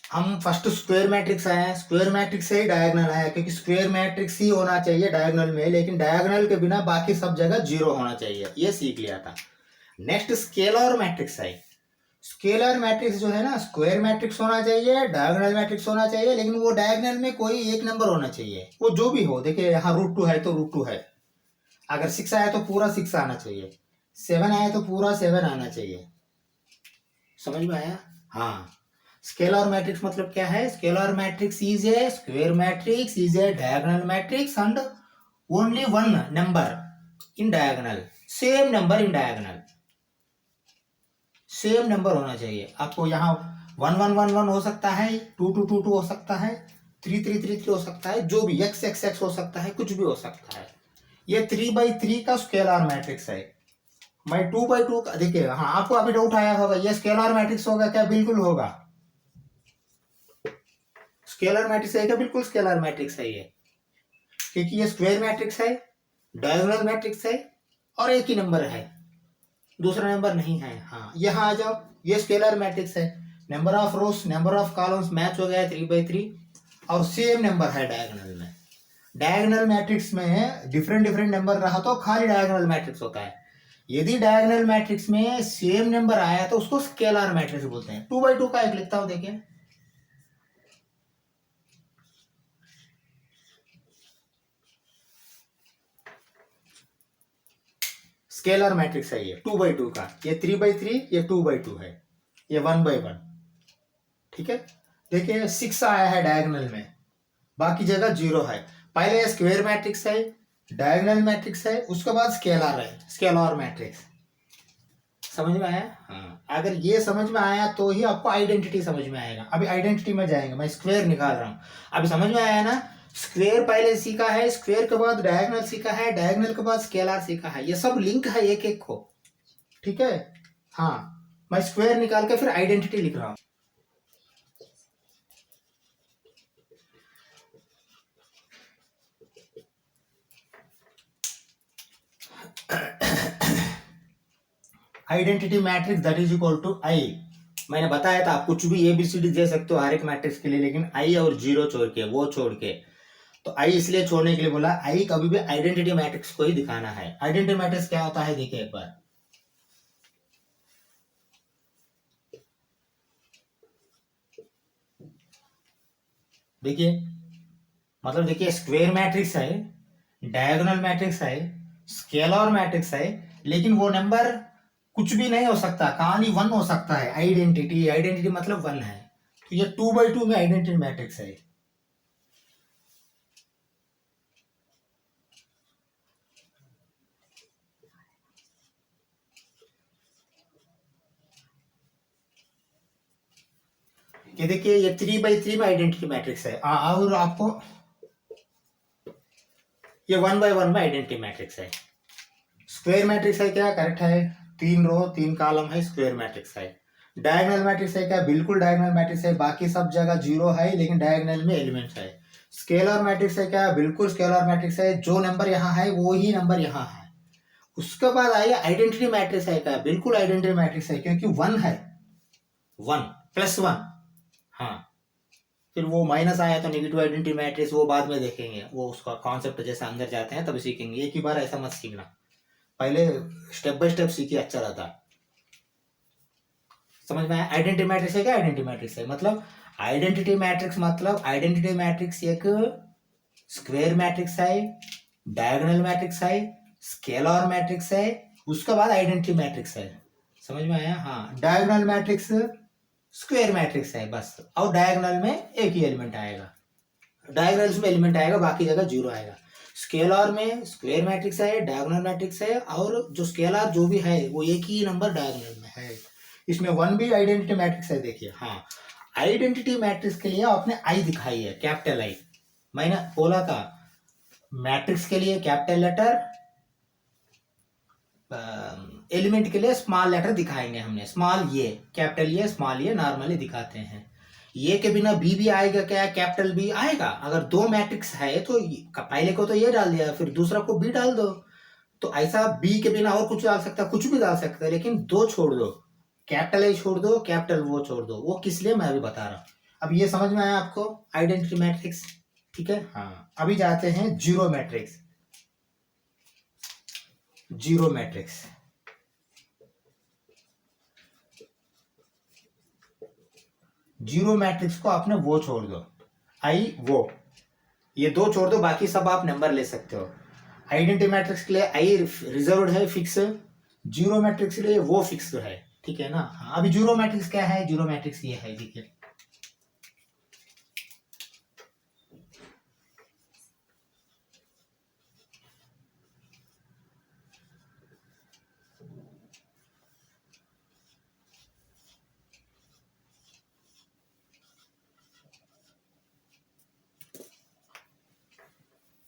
Speaker 1: हम फर्स्ट स्क्वायर मैट्रिक्स आए, स्क्वायर मैट्रिक्स से ही डायगोनल आया, क्योंकि स्क्वायर मैट्रिक्स ही होना चाहिए डायगोनल में, लेकिन डायगोनल के बिना बाकी सब जगह जीरो होना चाहिए, ये सीख लिया था। नेक्स्ट स्केलर मैट्रिक्स है। स्केलर मैट्रिक्स जो है ना, स्क्वायर मैट्रिक्स होना चाहिए, डायगोनल मैट्रिक्स होना चाहिए, लेकिन वो डायगोनल में कोई एक नंबर होना चाहिए, वो जो भी हो। देखिए यहाँ √2 है तो √2 है, अगर 6 आया तो पूरा 6 आना चाहिए, 7 आया तो पूरा 7 आना चाहिए। समझ में आया? हाँ। स्केलर मैट्रिक्स मतलब क्या है? Scalar matrix is a square matrix is a diagonal matrix and only one number in diagonal, same number in diagonal, same number होना चाहिए। आपको यहाँ 1 1 1 1 हो सकता है, 2 2 2 2 हो सकता है, 3 3 3 3 हो सकता है, जो भी x x x हो सकता है, कुछ भी हो सकता है। ये 3/3 का स्केलर मैट्रिक्स है। मैं 2/2 का, देखिए हाँ, आपको अभी डाउट आया होगा ये स्केलर मैट्रिक्स होगा क्या? बिल्कुल होगा। स्केलर मैट्रिक्स है क्या? बिल्कुल स्केलर मैट्रिक्स है ये, क्योंकि ये स्क्वायर मैट्रिक्स है, डायगोनल मैट्रिक्स है और एक ही नंबर है, दूसरा नंबर नहीं है। हाँ यहाँ आ जाओ, ये स्केलर मैट्रिक्स है, number of rose number of columns match हो गया 3/3 और सेम नंबर है डायगोनल में। डायगोनल मैट्रिक्स में डिफरेंट डिफरेंट नंबर रहा तो खाली डायगोनल मैट्रिक्स होता है। यदि डायगोनल मैट्रिक्स में सेम नंबर आया तो उसको स्केलर मैट्रिक्स बोलते हैं। 2/2 का एक लिखता हूं, देखिए स्केलर मैट्रिक्स है ये 2/2 का, ये 3/3, ये 2/2 है, ये 1/1। ठीक है, देखिए 6 आया है डायगोनल में, बाकी जगह 0 है। पहले स्क्वायर मैट्रिक्स है, डायगोनल मैट्रिक्स है, उसके बाद स्केलर है, स्केलर मैट्रिक्स। समझ में आया? हाँ, अगर ये समझ में आया तो ही आपको आइडेंटिटी समझ में आएगा। अभी आइडेंटिटी में जाएंगे, मैं स्क्वायर निकाल रहा हूँ। अभी समझ में आया ना? स्क्वायर पहले सीखा है, स्क्वायर के बाद डायगोनल सीखा है, डायगोनल के बाद स्केलर सीखा है, ये सब लिंक है एक एक को। ठीक है, हाँ, मैं स्क्वायर निकाल के फिर आइडेंटिटी लिख रहा हूँ। Identity matrix that is equal to I. मैंने बताया था आप कुछ भी ABCD दे सकते हो हर एक मैट्रिक्स के लिए, लेकिन आई और 0 छोड़ के, वो छोड़ के। तो आई इसलिए छोड़ने के लिए बोला, आई कभी भी आइडेंटिटी मैट्रिक्स को ही दिखाना है। आइडेंटिटी मैट्रिक्स क्या होता है देखिए एक बार, देखिए मतलब देखिए स्क्वायर मैट्रिक्स है, डायगोनल मैट्रिक्स है, स्केलर मैट्रिक्स है, लेकिन वो नंबर कुछ भी नहीं हो सकता, खाली 1 हो सकता है। आइडेंटिटी, आइडेंटिटी मतलब 1 है, तो ये 2/2 में आइडेंटिटी मैट्रिक्स है। ये देखिए ये 3/3 में आइडेंटिटी मैट्रिक्स है, और आपको ये 1/1 में आइडेंटिटी मैट्रिक्स है। स्क्वायर मैट्रिक्स है क्या? करेक्ट है, 3 रो 3 कॉलम है, स्क्वायर मैट्रिक्स है। डायगोनल मैट्रिक्स है क्या? बिल्कुल डायगोनल मैट्रिक्स है, बाकी सब जगह 0 है, लेकिन डायगोनल में एलिमेंट है। स्केलर मैट्रिक्स है क्या? बिल्कुल स्केलर मैट्रिक्स है, जो नंबर यहाँ है वो ही नंबर यहाँ है। उसके बाद आइए आइडेंटिटी मैट्रिक्स है क्या? बिल्कुल आइडेंटिटी मैट्रिक्स है, क्योंकि 1 है, 1 + 1। हाँ, फिर वो माइनस आया तो नेगेटिव आइडेंटिटी मैट्रिक्स, वो बाद में देखेंगे, वो उसका कॉन्सेप्ट जैसे अंदर जाते हैं तब सीखेंगे, एक ही बार ऐसा मत सीखना, पहले स्टेप बाय स्टेप सीखिए, अच्छा रहता। समझ में आया? आइडेंटिटी मैट्रिक्स है क्या? आइडेंटिटी मैट्रिक्स है मतलब, आइडेंटिटी मैट्रिक्स मतलब आइडेंटिटी मैट्रिक्स एक स्क्वायर मैट्रिक्स है, डायगोनल मैट्रिक्स है, स्केलर मैट्रिक्स है, उसके बाद आइडेंटिटी मैट्रिक्स है। समझ में आया? हाँ, डायगोनल मैट्रिक्स स्क्वायर मैट्रिक्स है बस, और डायगोनल में एक ही एलिमेंट आएगा, डायगोनल्स में एलिमेंट आएगा, बाकी जगह 0 आएगा। स्केलर में स्क्वायर मैट्रिक्स है, डायगोनल मैट्रिक्स है, और जो स्केलर जो भी है वो एक ही नंबर डायगोनल में है। इसमें 1 भी आइडेंटिटी मैट्रिक्स है, देखिए। हाँ, आइडेंटिटी मैट्रिक्स के लिए आपने आई दिखाई है, कैपिटल आई। मैंने बोला था मैट्रिक्स के लिए कैपिटल लेटर, एलिमेंट के लिए स्मॉल लेटर दिखाएंगे हमने, स्मॉल ये, कैपिटल ये, स्मॉल ये नॉर्मली दिखाते हैं। ये के बिना बी भी आएगा क्या? कैपिटल बी आएगा। अगर दो मैट्रिक्स है तो पहले को तो ये डाल दिया, फिर दूसरा को बी डाल दो। तो ऐसा बी के बिना और कुछ डाल सकता है, कुछ भी डाल सकता है, लेकिन दो छोड़ दो, कैपिटल ए छोड़ दो, कैपिटल वो छोड़ दो। वो किस लिए मैं अभी बता रहा हूँ। अब ये समझ में आया आपको आइडेंटिटी मैट्रिक्स? ठीक है, हाँ। अभी जाते हैं zero matrix. Zero matrix, zero matrix को आपने वो छोड़ दो, आई वो, ये दो छोड़ दो, बाकी सब आप नंबर ले सकते हो। आइडेंटिटी मैट्रिक्स के लिए आई रिजर्व्ड है, फिक्स। जीरो मैट्रिक्स के लिए वो फिक्स है, ठीक है ना। हाँ, अभी जीरो मैट्रिक्स क्या है? जीरो मैट्रिक्स ये है, ठीक है।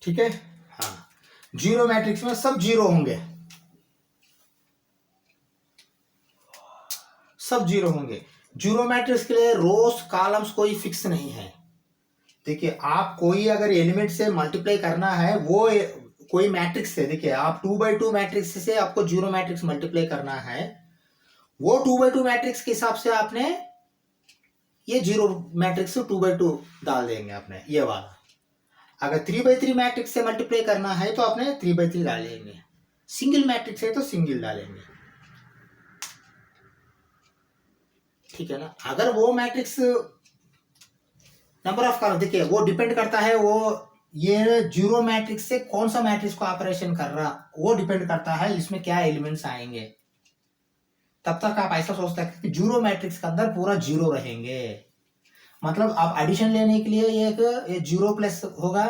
Speaker 1: ठीक है, हाँ। जीरो मैट्रिक्स में सब जीरो होंगे, सब जीरो होंगे। जीरो मैट्रिक्स के लिए रोज कॉलम्स कोई फिक्स नहीं है। देखिए, आप कोई अगर एलिमेंट से मल्टीप्लाई करना है, वो कोई मैट्रिक्स से, देखिए आप 2x2 मैट्रिक्स से आपको जीरो मैट्रिक्स मल्टीप्लाई करना है, वो 2x2 मैट्रिक्स के हिसाब से आपने ये जीरो मैट्रिक्स 2x2 डाल देंगे आपने, ये वाला। अगर 3x3 मैट्रिक्स से मल्टीप्लाई करना है तो आपने 3x3 डालेंगे, सिंगल मैट्रिक्स है तो सिंगल डालेंगे, ठीक है ना। अगर वो मैट्रिक्स नंबर ऑफ कॉलम, देखिए वो डिपेंड करता है, वो ये जीरो मैट्रिक्स से कौन सा मैट्रिक्स को ऑपरेशन कर रहा, वो डिपेंड करता है इसमें क्या एलिमेंट्स आएंगे। तब तक आप ऐसा सोच सकते हैं कि जीरो मैट्रिक्स के अंदर पूरा जीरो रहेंगे, मतलब आप एडिशन लेने के लिए एक जीरो प्लस होगा,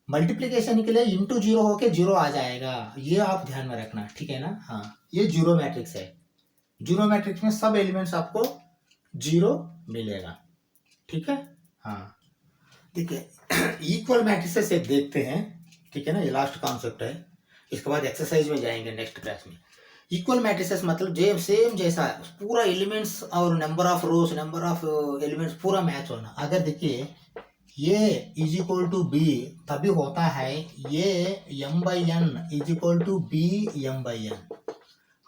Speaker 1: मल्टीप्लीकेशन के लिए इंटू जीरो होके जीरो आ जाएगा, ये आप ध्यान में रखना, ठीक है ना। हाँ, ये जीरो मैट्रिक्स है। जीरो मैट्रिक्स में सब एलिमेंट्स आपको जीरो मिलेगा, ठीक है, हाँ। देखिए, इक्वल मैट्रिसेस एक देखते हैं, ठीक है ना, ये लास्ट कॉन्सेप्ट है, इसके बाद एक्सरसाइज में जाएंगे नेक्स्ट क्लास में। इक्वल मैट्रिसेस मतलब सेम जैसा पूरा एलिमेंट्स और number of rose, number of elements पूरा मैच होना। अगर देखिए ये इज इक्वल टू बी तभी होता है ये m/n is equal to b/m/n,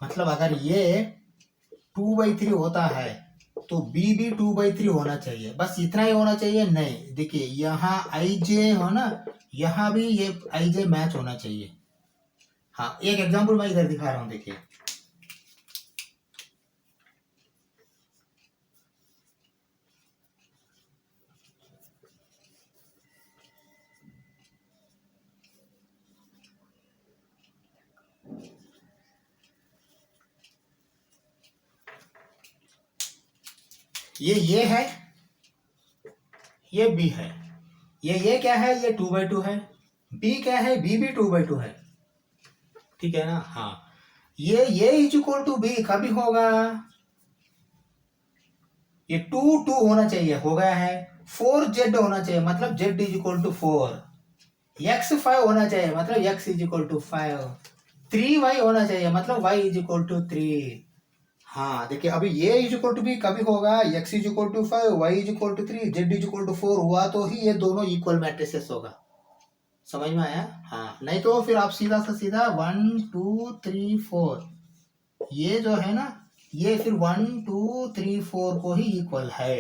Speaker 1: मतलब अगर ये 2/3 होता है तो b भी 2/3 होना चाहिए, बस इतना ही होना चाहिए। नहीं, देखिए यहाँ ij हो ना, यहाँ भी ये ij मैच होना चाहिए। हाँ, एक एग्जांपल मैं इधर दिखा रहा हूँ, देखिए ये है, ये बी है, ये क्या है? ये 2/2 है। बी क्या है? बी भी 2/2 है, ठीक है ना। हाँ, ये इज इक्वल टू बी कभी होगा? ये 2 होना चाहिए, हो गया है। 4z होना चाहिए, मतलब z is equal to 4। x 5 होना चाहिए, मतलब x is equal to 5। 3y होना चाहिए, मतलब y इज इक्वल टू 3। हाँ, देखिए अभी ये इज इक्वल टू बी कभी होगा? x is equal to 5, y is equal to 3, z is equal to 4 हुआ तो ही ये दोनों इक्वल मैट्रिसेस होगा। समझ में आया? हाँ, नहीं तो फिर आप सीधा सा सीधा 1 2 3 4, ये जो है ना, ये फिर 1 2 3 4 को ही इक्वल है।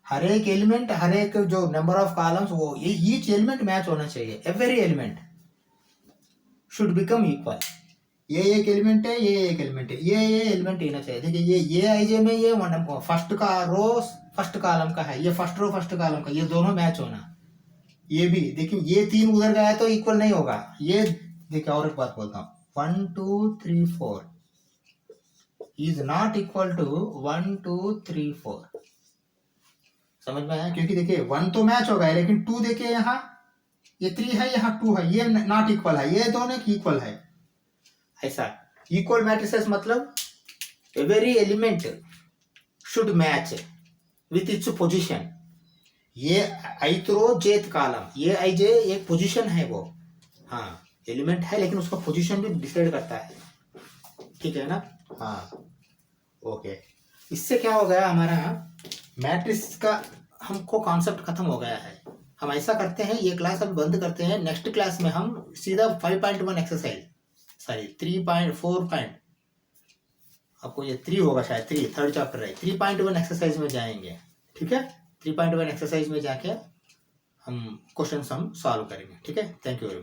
Speaker 1: हर एक एलिमेंट, हर एक जो नंबर ऑफ कॉलम्स, वो ये ईच एलिमेंट मैच होना चाहिए। Every element should become equal. ये एक एलिमेंट है, ये एक एलिमेंट है, ये एलिमेंट होना चाहिए। देखिए ये आईजे में ये फर्स्ट का रो फर्स्ट कॉलम का है, ये फर्स्ट रो फर्स्ट कॉलम का, ये दोनों मैच होना। ये भी देखिए, ये 3 उधर गया तो इक्वल नहीं होगा। ये देखिए, और एक बात बोलता हूँ, 1 2 3 4 इज नॉट इक्वल टू 1 2 3 4। समझ में आया? क्योंकि देखिए 1 तो मैच हो गया, लेकिन 2 देखिए यहाँ ये 3 है, यहाँ 2 है, ये नॉट इक्वल है, ये दोनों इक्वल है। ऐसा इक्वल मैट्रिसेस मतलब every element should match, with its position. ये आइत्रो जेथ कॉलम, ये आई जे एक पोजीशन है वो, हाँ एलिमेंट है लेकिन उसका पोजीशन भी डिसाइड करता है, ठीक है ना। हाँ ओके, इससे क्या हो गया हमारा मैट्रिक्स का हमको कॉन्सेप्ट खत्म हो गया है। हम ऐसा करते हैं, ये क्लास अब बंद करते हैं, नेक्स्ट क्लास में हम सीधा 5.1 एक्सरसाइज, सॉरी 3.4, आपको ये 3 होगा शायद, 3 थर्ड चैप्टर है, 3.1 एक्सरसाइज में जाएंगे, ठीक है। 3.1 एक्सरसाइज में जाके हम क्वेश्चन हम सॉल्व करेंगे, ठीक है। Thank you very much.